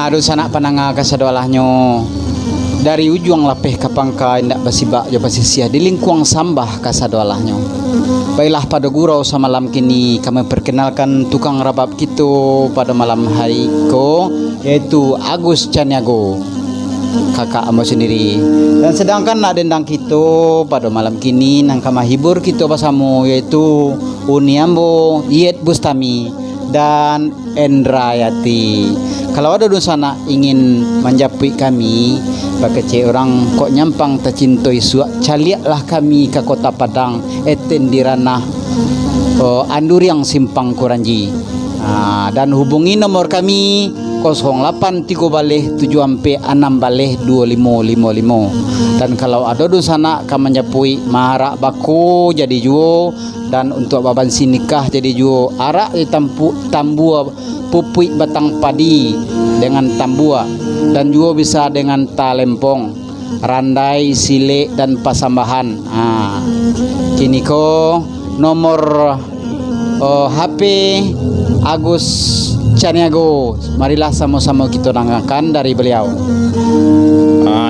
Aduh sanak pananga kasadwalanyo dari ujung lapeh kapangka indak basibak jo basisia di lingkuang sambah kasadwalanyo. Baiklah pada gurau sama malam kini kami perkenalkan tukang rabab kita pada malam hari ko, yaitu Agus Caniago, kakak ambo sendiri. Dan sedangkan nak dendang kita pada malam kini nang kama hibur kita bersama, yaitu Uni Ambo, Yet Bustami dan Endrayati. Kalau ada dosana ingin menjapui kami, bakece orang kok nyampang tercintoi suak caliaklah kami ke Kota Padang eten di ranah Anduriang Simpang Kuranji. Dan hubungi nomor kami 08 3 baleh 7 ampe 6 baleh 2555. Dan kalau ada dosana kamu menjapui marak baku jadi juo, dan untuk babansi nikah jadi juo arak di tambua pupui batang padi dengan tambua, dan juga bisa dengan talempong, randai, sile dan pasambahan. Kini ko nomor HP Agus Caniago, marilah sama-sama kita dengarkan dari beliau.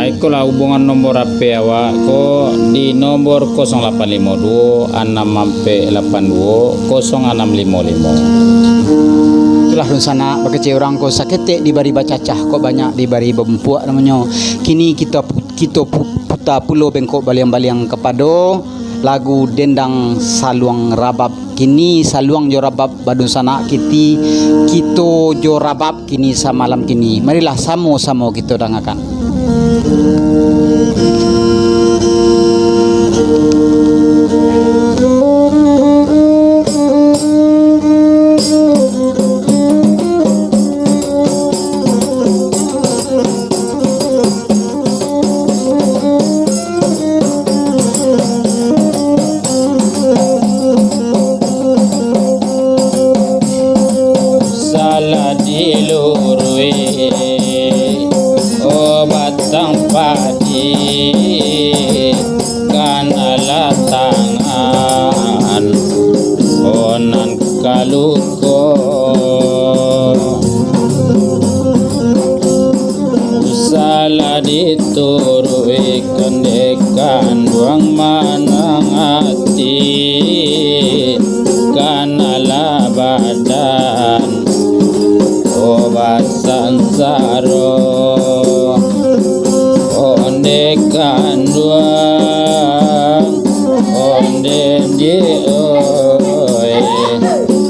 Ikulah hubungan nomor HP awak ko di nomor 0852 682 0655. Itulah sana bakece orang ko sakete di bari bacacah kok banyak di bari bempuak namanya. Kini kita puta pulau bengkok baliang-baliang kepado lagu dendang saluang rabab. Kini saluang jo rabab badun sana kito jo rabab kini samalam kini. Marilah samo-samo kita dengarkan. Tangan onan kaluko salah diturui kendekan buang manang hati kanala badan obat sansaro ondekan duang onden di oi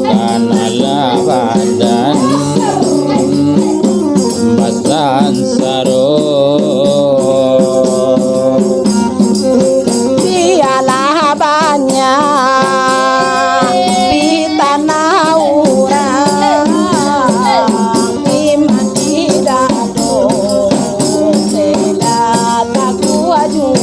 kanala badan basan saro dialah banyak di tanah urang iman tidak do sela tak kuaju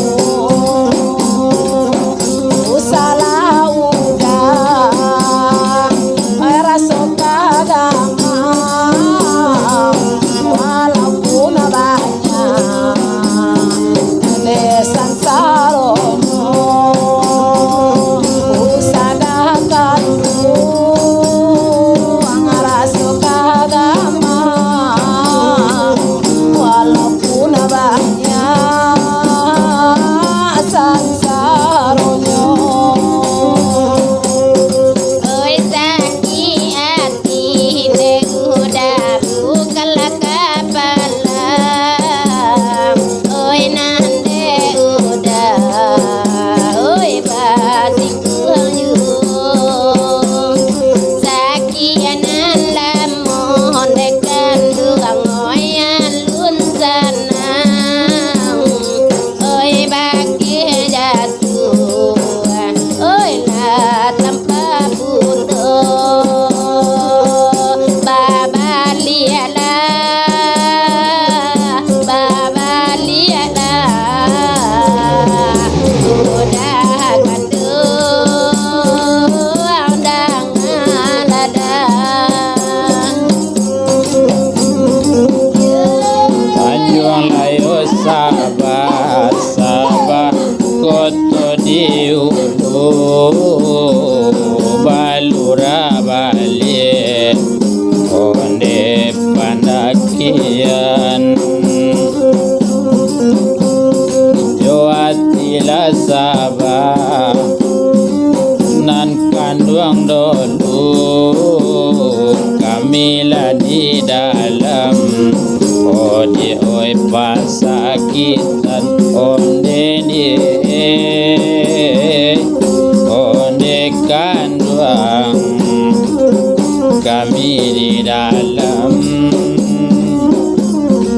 dalam odi oi pasakitan onde di onde kanduang kami di dalam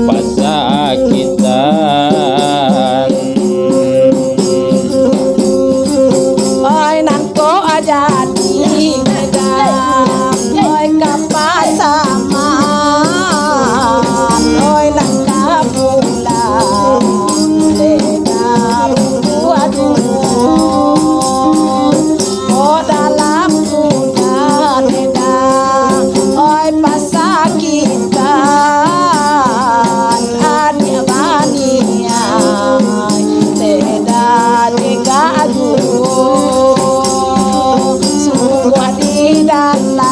pasakitan. Oi nan ko jadi medan, oi kapasaman, oi nan kapulang, beda aduh, oh dalam kuda beda, oi pasakitan, adia bania, beda tiga aduh, sungguh di dalam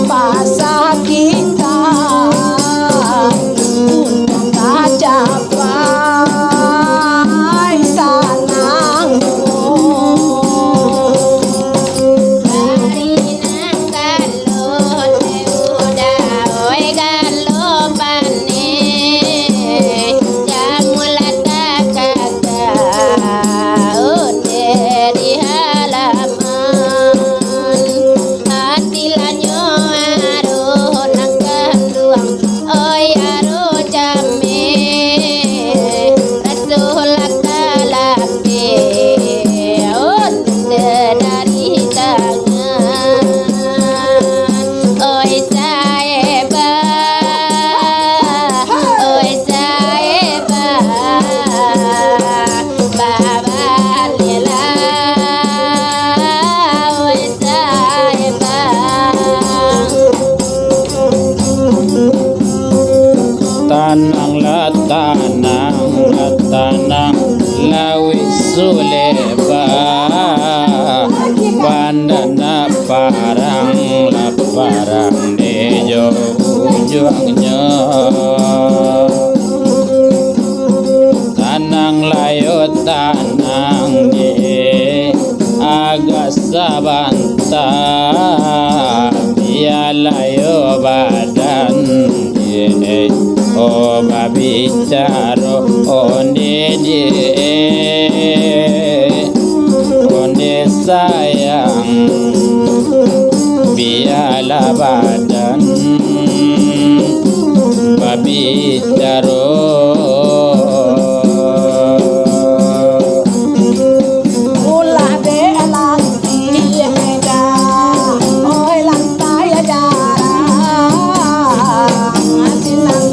pasakitan, untung tak capai sanangku. Tanang lawis suleba pandana parang laparang dejo ujungnya tanang layo tanang di agak sabanta biar layo badan di oh babicaro onde sayang biala badan babicaro Ulah de lanti beda, oi lantai jarang, sinang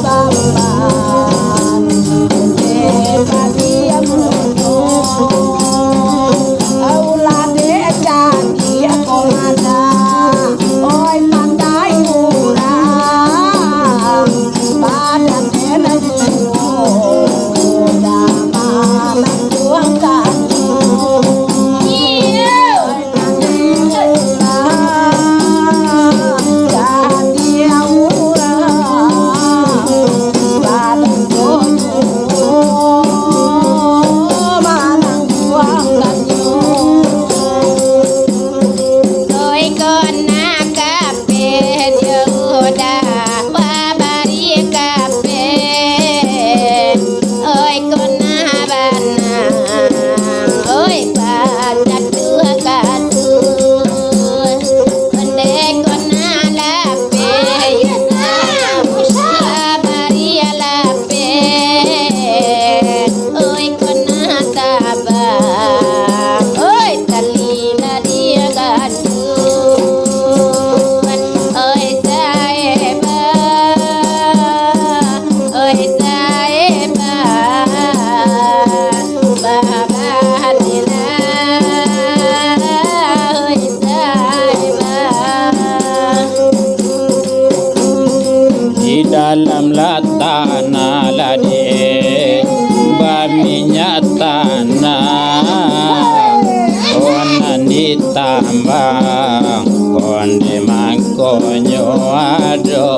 bamban, beda dia mudo. Ulah de jadi komanda, oi pandai urang, badan enak damalan tuang kaki. Jadi urang, badan tuang manang tuang kaki. Ôi con na cà phê dâu đà qua bari cà phê. Ôi con na bana, ôi ba chặt đưa cà tu. Con đê con na la phê, qua bari la phê. Ôi con na ta ba, ôi tali la dia cà tu. Ôi saeba, ôi saeba, baba nila, ôi saeba. di dalam latana lade baminya tanah onan ditambang onde mangkonyo ado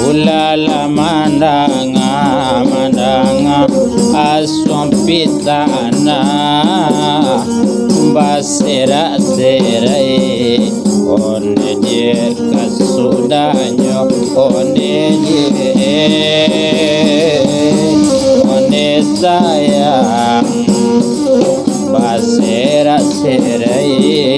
ulala mandanga aswam pitana basera serai sudanyo onde sayang basera serai